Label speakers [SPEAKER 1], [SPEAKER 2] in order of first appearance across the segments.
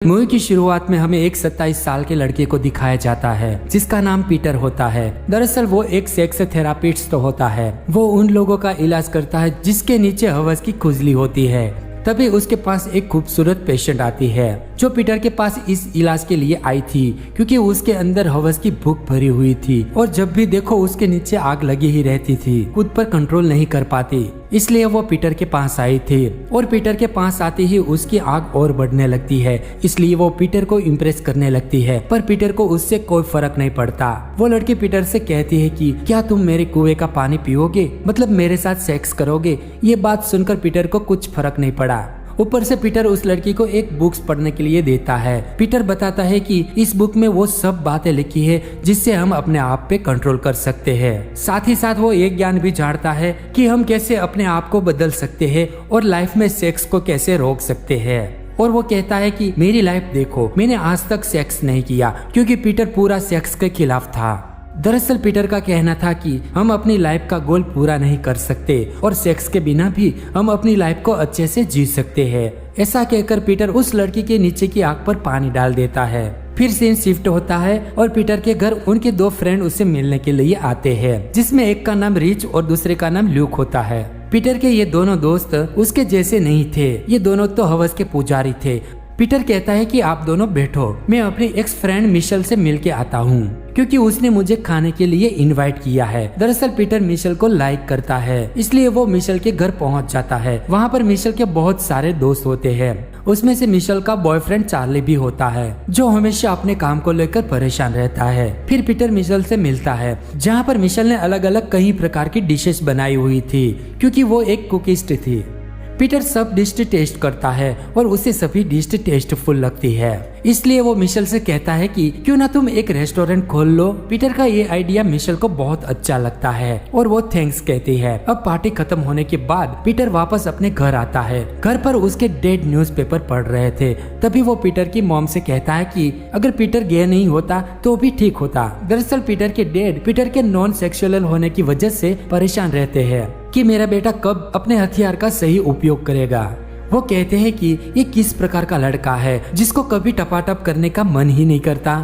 [SPEAKER 1] Movie की शुरुआत में हमें एक 27 साल के लड़के को दिखाया जाता है जिसका नाम पीटर होता है। दरअसल वो एक सेक्स थेरापिस्ट होता है। वो उन लोगों का इलाज करता है जिसके नीचे हवस की खुजली होती है। तभी उसके पास एक खूबसूरत पेशेंट आती है जो पीटर के पास इस इलाज के लिए आई थी, क्योंकि उसके अंदर हवस की भूख भरी हुई थी और जब भी देखो उसके नीचे आग लगी ही रहती थी, खुद पर कंट्रोल नहीं कर पाती। इसलिए वो पीटर के पास आई थी और पीटर के पास आते ही उसकी आग और बढ़ने लगती है। इसलिए वो पीटर को इम्प्रेस करने लगती है, पर पीटर को उससे कोई फर्क नहीं पड़ता। वो लड़की पीटर से कहती है कि क्या तुम मेरे कुएं का पानी पियोगे, मतलब मेरे साथ सेक्स करोगे। ये बात सुनकर पीटर को कुछ फर्क नहीं पड़ा। ऊपर से पीटर उस लड़की को एक बुक्स पढ़ने के लिए देता है। पीटर बताता है कि इस बुक में वो सब बातें लिखी है जिससे हम अपने आप पे कंट्रोल कर सकते हैं। साथ ही साथ वो एक ज्ञान भी झाड़ता है कि हम कैसे अपने आप को बदल सकते हैं और लाइफ में सेक्स को कैसे रोक सकते हैं। और वो कहता है कि मेरी लाइफ देखो, मैंने आज तक सेक्स नहीं किया, क्योंकि पीटर पूरा सेक्स के खिलाफ था। दरअसल पीटर का कहना था कि हम अपनी लाइफ का गोल पूरा नहीं कर सकते और सेक्स के बिना भी हम अपनी लाइफ को अच्छे से जी सकते हैं। ऐसा कहकर पीटर उस लड़की के नीचे की आग पर पानी डाल देता है। फिर सीन शिफ्ट होता है और पीटर के घर उनके दो फ्रेंड उससे मिलने के लिए आते हैं, जिसमें एक का नाम रिच और दूसरे का नाम ल्यूक होता है। पीटर के ये दोनों दोस्त उसके जैसे नहीं थे, ये दोनों तो हवस के पुजारी थे। पीटर कहता है कि आप दोनों बैठो, मैं अपनी एक्स फ्रेंड मिशेल से मिल के आता हूँ, क्योंकि उसने मुझे खाने के लिए इनवाइट किया है। दरअसल पीटर मिशेल को लाइक करता है, इसलिए वो मिशेल के घर पहुँच जाता है। वहाँ पर मिशेल के बहुत सारे दोस्त होते हैं। उसमें से मिशेल का बॉयफ्रेंड चार्ली भी होता है, जो हमेशा अपने काम को लेकर परेशान रहता है। फिर पीटर मिशेल से मिलता है, जहाँ पर मिशेल ने अलग अलग कई प्रकार की डिशेस बनाई हुई थी, क्योंकि वो एक कुकिस्ट थी। पीटर सब डिश टेस्ट करता है और उसे सभी डिश टेस्टफुल लगती है। इसलिए वो मिशेल से कहता है कि क्यों ना तुम एक रेस्टोरेंट खोल लो। पीटर का ये आइडिया मिशेल को बहुत अच्छा लगता है और वो थैंक्स कहती है। अब पार्टी खत्म होने के बाद पीटर वापस अपने घर आता है। घर पर उसके डैड न्यूज़पेपर पढ़ रहे थे। तभी वो पीटर की मॉम से कहता है कि अगर पीटर गे नहीं होता तो भी ठीक होता। दरअसल पीटर के डैड पीटर के नॉन सेक्सुअल होने की वजह से परेशान रहते हैं कि मेरा बेटा कब अपने हथियार का सही उपयोग करेगा। वो कहते हैं कि ये किस प्रकार का लड़का है जिसको कभी टपाटप करने का मन ही नहीं करता।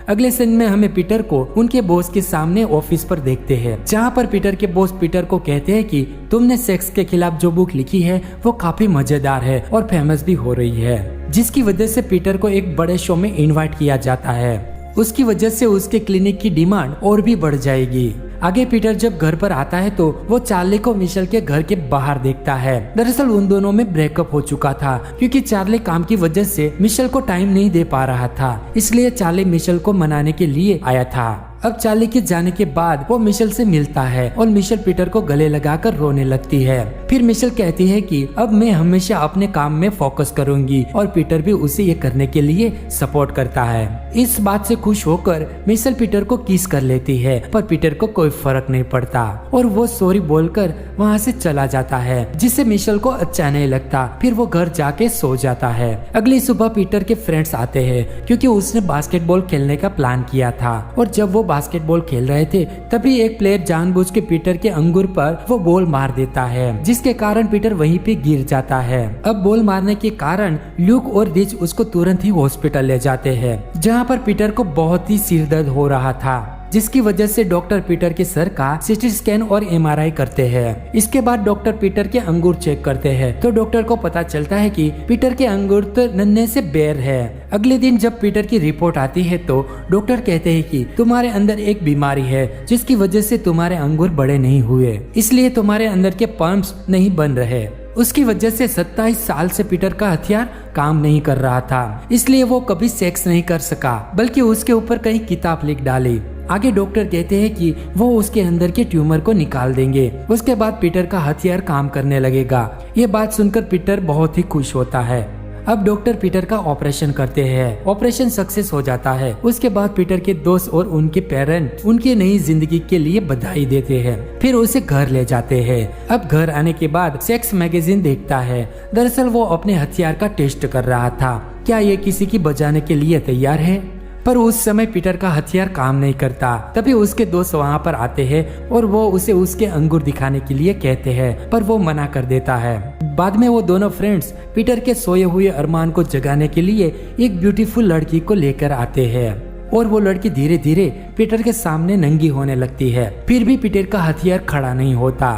[SPEAKER 1] अगले सीन में हमें पीटर को उनके बॉस के सामने ऑफिस पर देखते हैं, जहाँ पर पीटर के बॉस पीटर को कहते हैं कि तुमने सेक्स के खिलाफ जो बुक लिखी है वो काफी मजेदार है और फेमस भी हो रही है, जिसकी वजह से पीटर को एक बड़े शो में इन्वाइट किया जाता है। उसकी वजह से उसके क्लिनिक की डिमांड और भी बढ़ जाएगी। आगे पीटर जब घर पर आता है तो वो चार्ली को मिशेल के घर के बाहर देखता है। दरअसल उन दोनों में ब्रेकअप हो चुका था, क्योंकि चार्ली काम की वजह से मिशेल को टाइम नहीं दे पा रहा था। इसलिए चार्ली मिशेल को मनाने के लिए आया था। अब चार्ली के जाने के बाद वो मिशेल से मिलता है और मिशेल पीटर को गले लगाकर रोने लगती है। फिर मिशेल कहती है कि अब मैं हमेशा अपने काम में फोकस करूंगी और पीटर भी उसे ये करने के लिए सपोर्ट करता है। इस बात से खुश होकर मिशेल पीटर को किस कर लेती है, पर पीटर को कोई फर्क नहीं पड़ता और वो सॉरी बोलकर वहाँ से चला जाता है, जिससे मिशेल को अच्छा नहीं लगता। फिर वो घर जाके सो जाता है। अगली सुबह पीटर के फ्रेंड्स आते हैं, क्योंकि उसने बास्केटबॉल खेलने का प्लान किया था। और जब वो बास्केटबॉल खेल रहे थे तभी एक प्लेयर जानबूझ के पीटर के अंगूर पर वो बॉल मार देता है, जिसके कारण पीटर वहीं पे गिर जाता है। अब बॉल मारने के कारण ल्यूक और रिच उसको तुरंत ही हॉस्पिटल ले जाते हैं, जहाँ पर पीटर को बहुत ही सिर दर्द हो रहा था, जिसकी वजह से डॉक्टर पीटर के सर का सीटी स्कैन और एमआरआई करते हैं। इसके बाद डॉक्टर पीटर के अंगूर चेक करते हैं तो डॉक्टर को पता चलता है कि पीटर के अंगूर तो नन्हे से बेर है। अगले दिन जब पीटर की रिपोर्ट आती है तो डॉक्टर कहते हैं कि तुम्हारे अंदर एक बीमारी है जिसकी वजह से तुम्हारे अंगूर बड़े नहीं हुए, इसलिए तुम्हारे अंदर के पम्प्स नहीं बन रहे। उसकी वजह से 27 साल से पीटर का हथियार काम नहीं कर रहा था, इसलिए वो कभी सेक्स नहीं कर सका, बल्कि उसके ऊपर कई किताब लिख डाली। आगे डॉक्टर कहते हैं कि वो उसके अंदर के ट्यूमर को निकाल देंगे, उसके बाद पीटर का हथियार काम करने लगेगा। ये बात सुनकर पीटर बहुत ही खुश होता है। अब डॉक्टर पीटर का ऑपरेशन करते हैं। ऑपरेशन सक्सेस हो जाता है। उसके बाद पीटर के दोस्त और उनके पेरेंट उनकी नई जिंदगी के लिए बधाई देते हैं। फिर उसे घर ले जाते हैं। अब घर आने के बाद सेक्स मैगजीन देखता है। दरअसल वो अपने हथियार का टेस्ट कर रहा था, क्या ये किसी की बजाने के लिए तैयार है। पर उस समय पीटर का हथियार काम नहीं करता। तभी उसके दोस्त वहाँ पर आते हैं और वो उसे उसके अंगूर दिखाने के लिए कहते हैं, पर वो मना कर देता है। बाद में वो दोनों फ्रेंड्स पीटर के सोए हुए अरमान को जगाने के लिए एक ब्यूटीफुल लड़की को लेकर आते हैं और वो लड़की धीरे धीरे पीटर के सामने नंगी होने लगती है। फिर भी पीटर का हथियार खड़ा नहीं होता।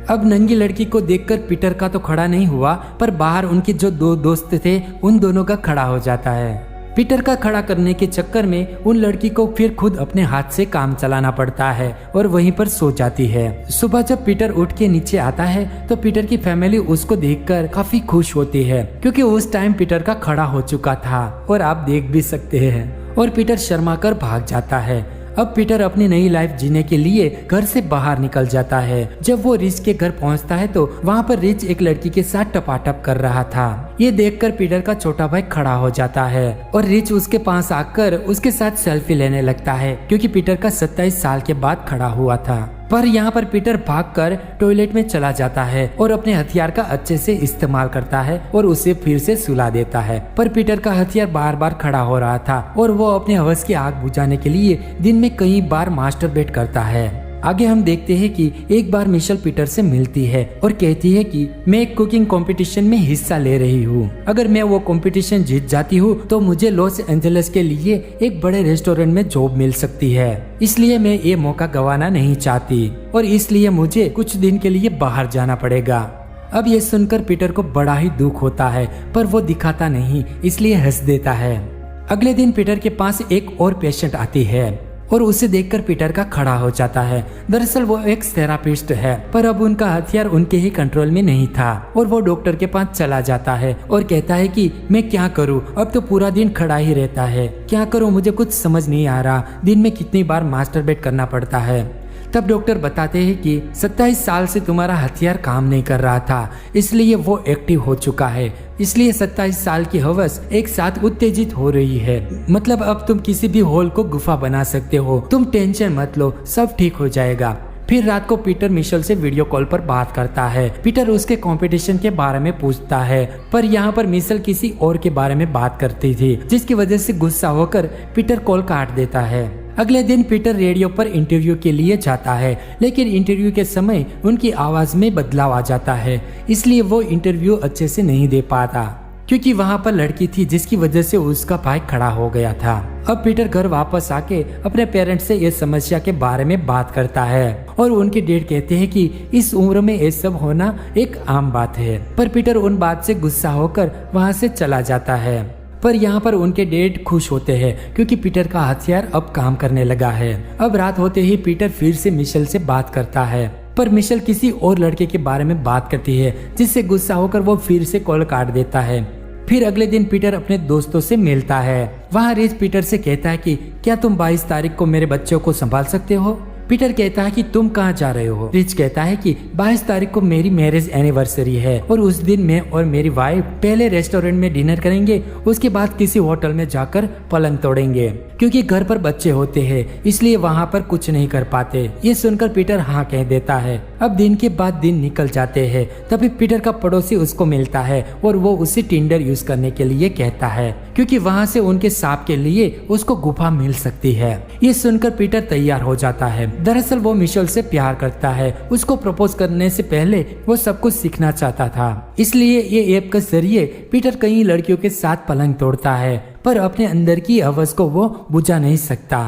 [SPEAKER 1] अब नंगी लड़की को देखकर पीटर का तो खड़ा नहीं हुआ, पर बाहर उनके जो दो दोस्त थे उन दोनों का खड़ा हो जाता है। पीटर का खड़ा करने के चक्कर में उन लड़की को फिर खुद अपने हाथ से काम चलाना पड़ता है और वहीं पर सो जाती है। सुबह जब पीटर उठ के नीचे आता है तो पीटर की फैमिली उसको देखकर काफी खुश होती है, क्योंकि उस टाइम पीटर का खड़ा हो चुका था और आप देख भी सकते हैं। और पीटर शर्मा कर भाग जाता है। अब पीटर अपनी नई लाइफ जीने के लिए घर से बाहर निकल जाता है। जब वो रिच के घर पहुंचता है तो वहाँ पर रिच एक लड़की के साथ टपाटप कर रहा था। ये देखकर पीटर का छोटा भाई खड़ा हो जाता है और रिच उसके पास आकर उसके साथ सेल्फी लेने लगता है, क्योंकि पीटर का 27 साल के बाद खड़ा हुआ था। पर यहाँ पर पीटर भागकर टॉयलेट में चला जाता है और अपने हथियार का अच्छे से इस्तेमाल करता है और उसे फिर से सुला देता है। पर पीटर का हथियार बार बार खड़ा हो रहा था और वो अपने हवस की आग बुझाने के लिए दिन में कई बार मास्टरबेट करता है। आगे हम देखते हैं कि एक बार मिशेल पीटर से मिलती है और कहती है कि मैं एक कुकिंग कंपटीशन में हिस्सा ले रही हूँ। अगर मैं वो कंपटीशन जीत जाती हूँ तो मुझे लॉस एंजलिस के लिए एक बड़े रेस्टोरेंट में जॉब मिल सकती है। इसलिए मैं ये मौका गंवाना नहीं चाहती और इसलिए मुझे कुछ दिन के लिए बाहर जाना पड़ेगा। अब ये सुनकर पीटर को बड़ा ही दुख होता है, पर वो दिखाता नहीं, इसलिए हंस देता है। अगले दिन पीटर के पास एक और पेशेंट आती है और उसे देखकर पीटर का खड़ा हो जाता है। दरअसल वो एक थेरापिस्ट है, पर अब उनका हथियार उनके ही कंट्रोल में नहीं था और वो डॉक्टर के पास चला जाता है और कहता है कि मैं क्या करूं, अब तो पूरा दिन खड़ा ही रहता है, क्या करूं, मुझे कुछ समझ नहीं आ रहा, दिन में कितनी बार मास्टरबेट करना पड़ता है। तब डॉक्टर बताते हैं कि 27 साल से तुम्हारा हथियार काम नहीं कर रहा था, इसलिए वो एक्टिव हो चुका है, इसलिए 27 साल की हवस एक साथ उत्तेजित हो रही है। मतलब अब तुम किसी भी होल को गुफा बना सकते हो, तुम टेंशन मत लो, सब ठीक हो जाएगा। फिर रात को पीटर मिशेल से वीडियो कॉल पर बात करता है। पीटर उसके कंपटीशन के बारे में पूछता है, पर यहाँ पर मिशेल किसी और के बारे में बात करती थी, जिसकी वजह से गुस्सा होकर पीटर कॉल काट देता है। अगले दिन पीटर रेडियो पर इंटरव्यू के लिए जाता है, लेकिन इंटरव्यू के समय उनकी आवाज में बदलाव आ जाता है, इसलिए वो इंटरव्यू अच्छे से नहीं दे पाता, क्योंकि वहाँ पर लड़की थी जिसकी वजह से उसका भाई खड़ा हो गया था। अब पीटर घर वापस आके अपने पेरेंट्स से ये समस्या के बारे में बात करता है और उनके डैड कहते हैं कि इस उम्र में ये सब होना एक आम बात है। पर पीटर उन बात से गुस्सा होकर वहाँ से चला जाता है। पर यहाँ पर उनके डैड खुश होते हैं, क्योंकि पीटर का हथियार अब काम करने लगा है। अब रात होते ही पीटर फिर से मिशेल से बात करता है, पर मिशेल किसी और लड़के के बारे में बात करती है, जिससे गुस्सा होकर वो फिर से कॉल काट देता है। फिर अगले दिन पीटर अपने दोस्तों से मिलता है। वहाँ रिच पीटर से कहता है कि क्या तुम 22 तारीख को मेरे बच्चों को संभाल सकते हो। पीटर कहता है कि तुम कहाँ जा रहे हो। रिच कहता है कि 22 तारीख को मेरी मैरिज एनिवर्सरी है और उस दिन मैं और मेरी वाइफ पहले रेस्टोरेंट में डिनर करेंगे, उसके बाद किसी होटल में जाकर पलंग तोड़ेंगे, क्योंकि घर पर बच्चे होते हैं, इसलिए वहाँ पर कुछ नहीं कर पाते। ये सुनकर पीटर हाँ कह देता है। अब दिन के बाद दिन निकल जाते हैं। तभी पीटर का पड़ोसी उसको मिलता है और वो उसे टिंडर यूज करने के लिए कहता है, क्योंकि वहाँ से उनके सांप के लिए उसको गुफा मिल सकती है। ये सुनकर पीटर तैयार हो जाता है। दरअसल वो मिशेल से प्यार करता है। उसको प्रपोज करने से पहले वो सब कुछ सीखना चाहता था, इसलिए ये ऐप के जरिए पीटर कई लड़कियों के साथ पलंग तोड़ता है, पर अपने अंदर की आवाज को वो बुझा नहीं सकता।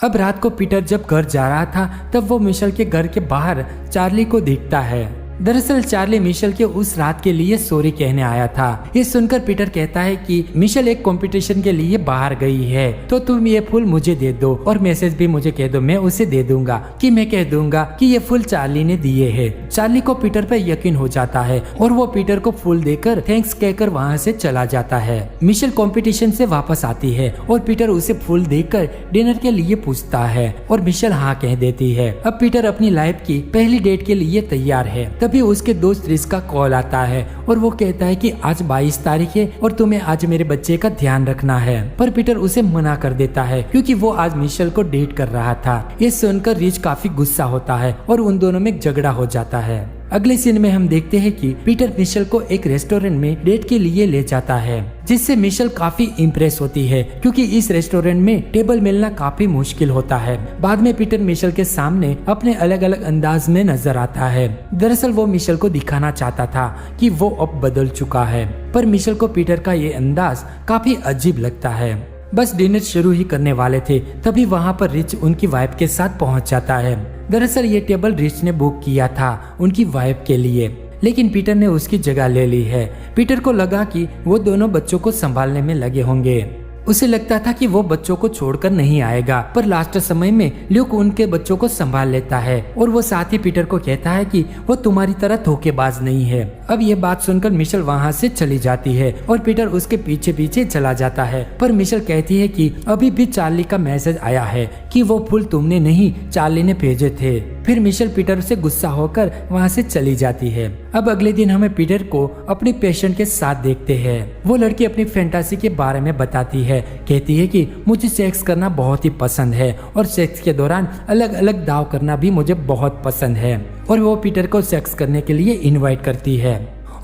[SPEAKER 1] अब रात को पीटर जब घर जा रहा था तब वो मिशेल के घर के बाहर चार्ली को दिखता है। दरअसल चार्ली मिशेल के उस रात के लिए सॉरी कहने आया था। ये सुनकर पीटर कहता है कि मिशेल एक कंपटीशन के लिए बाहर गई है, तो तुम ये फूल मुझे दे दो और मैसेज भी मुझे कह दो, मैं उसे दे दूंगा कि मैं कह दूंगा कि ये फूल चार्ली ने दिए हैं। चार्ली को पीटर पर यकीन हो जाता है और वो पीटर को फूल देकर थैंक्स कहकर वहाँ से चला जाता है। मिशेल कंपटीशन से वापस आती है और पीटर उसे फूल देकर डिनर के लिए पूछता है और मिशेल हाँ कह देती है। अब पीटर अपनी लाइफ की पहली डेट के लिए तैयार है। तभी उसके दोस्त रिस का कॉल आता है और वो कहता है कि आज 22 तारीख है और तुम्हें आज मेरे बच्चे का ध्यान रखना है। पर पीटर उसे मना कर देता है, क्योंकि वो आज मिशेल को डेट कर रहा था। ये सुनकर रिच काफी गुस्सा होता है और उन दोनों में झगड़ा हो जाता है। अगले सीन में हम देखते हैं कि पीटर मिशेल को एक रेस्टोरेंट में डेट के लिए ले जाता है, जिससे मिशेल काफी इम्प्रेस होती है क्योंकि इस रेस्टोरेंट में टेबल मिलना काफी मुश्किल होता है। बाद में पीटर मिशेल के सामने अपने अलग अलग अंदाज में नजर आता है। दरअसल वो मिशेल को दिखाना चाहता था कि वो अब बदल चुका है, पर मिशेल को पीटर का ये अंदाज काफी अजीब लगता है। बस डिनर शुरू ही करने वाले थे तभी वहाँ पर रिच उनकी वाइफ के साथ पहुँच जाता है। दरअसल ये टेबल रिच ने बुक किया था उनकी वाइफ के लिए, लेकिन पीटर ने उसकी जगह ले ली है। पीटर को लगा कि वो दोनों बच्चों को संभालने में लगे होंगे। उसे लगता था कि वो बच्चों को छोड़कर नहीं आएगा, पर लास्ट समय में ल्यूक उनके बच्चों को संभाल लेता है और वो साथ ही पीटर को कहता है कि वो तुम्हारी तरह धोखेबाज नहीं है। अब ये बात सुनकर मिशेल वहाँ से चली जाती है और पीटर उसके पीछे पीछे चला जाता है, पर मिशेल कहती है कि अभी भी चार्ली का मैसेज आया है कि वो फूल तुमने नहीं चार्ली ने भेजे थे। फिर मिशेल पीटर से गुस्सा होकर वहाँ से चली जाती है। अब अगले दिन हमें पीटर को अपने पेशेंट के साथ देखते हैं। वो लड़की अपनी फैंटेसी के बारे में बताती है, कहती है कि मुझे सेक्स करना बहुत ही पसंद है और सेक्स के दौरान अलग अलग दाव करना भी मुझे बहुत पसंद है। और वो पीटर को सेक्स करने के लिए इनवाइट करती है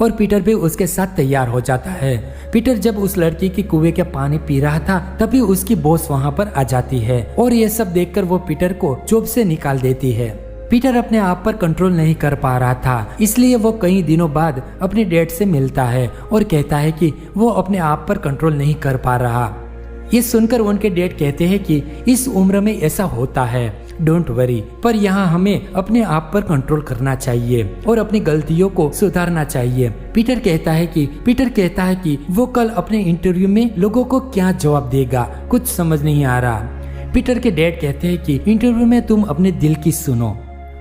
[SPEAKER 1] और पीटर भी उसके साथ तैयार हो जाता है। पीटर जब उस लड़की की कुएं का पानी पी रहा था तभी उसकी बॉस वहाँ पर आ जाती है और ये सब देखकर वो पीटर को जॉब से निकाल देती है। पीटर अपने आप पर कंट्रोल नहीं कर पा रहा था, इसलिए वो कई दिनों बाद अपने डैड से मिलता है और कहता है कि वो अपने आप पर कंट्रोल नहीं कर पा रहा। ये सुनकर उनके डैड कहते हैं कि इस उम्र में ऐसा होता है, डोंट वरी, पर यहाँ हमें अपने आप पर कंट्रोल करना चाहिए और अपनी गलतियों को सुधारना चाहिए। पीटर कहता है कि वो कल अपने इंटरव्यू में लोगों को क्या जवाब देगा, कुछ समझ नहीं आ रहा। पीटर के डैड कहते हैं कि इंटरव्यू में तुम अपने दिल की सुनो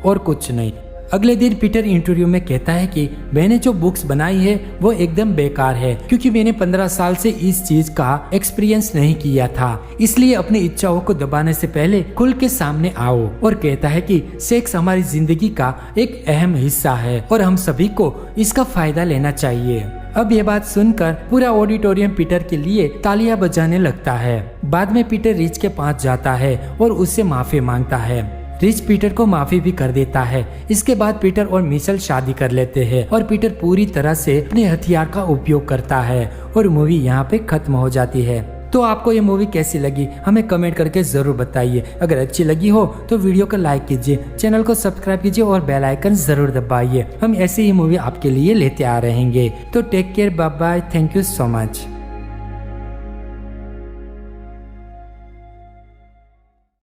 [SPEAKER 1] और कुछ नहीं। अगले दिन पीटर इंटरव्यू में कहता है कि मैंने जो बुक्स बनाई है वो एकदम बेकार है क्योंकि मैंने 15 साल से इस चीज का एक्सपीरियंस नहीं किया था, इसलिए अपनी इच्छाओं को दबाने से पहले खुल के सामने आओ। और कहता है कि सेक्स हमारी जिंदगी का एक अहम हिस्सा है और हम सभी को इसका फायदा लेना चाहिए। अब ये बात सुनकर पूरा ऑडिटोरियम पीटर के लिए तालियां बजाने लगता है। बाद में पीटर रिच के पास जाता है और उससे माफी मांगता है। रिच पीटर को माफी भी कर देता है। इसके बाद पीटर और मिशेल शादी कर लेते हैं और पीटर पूरी तरह से अपने हथियार का उपयोग करता है और मूवी यहाँ पे खत्म हो जाती है। तो आपको ये मूवी कैसी लगी हमें कमेंट करके जरूर बताइए। अगर अच्छी लगी हो तो वीडियो को लाइक कीजिए, चैनल को सब्सक्राइब कीजिए और बेल आइकन जरूर दबाइए। हम ऐसी ही मूवी आपके लिए लेते आ रहेंगे। तो take care, bye bye, thank you so much.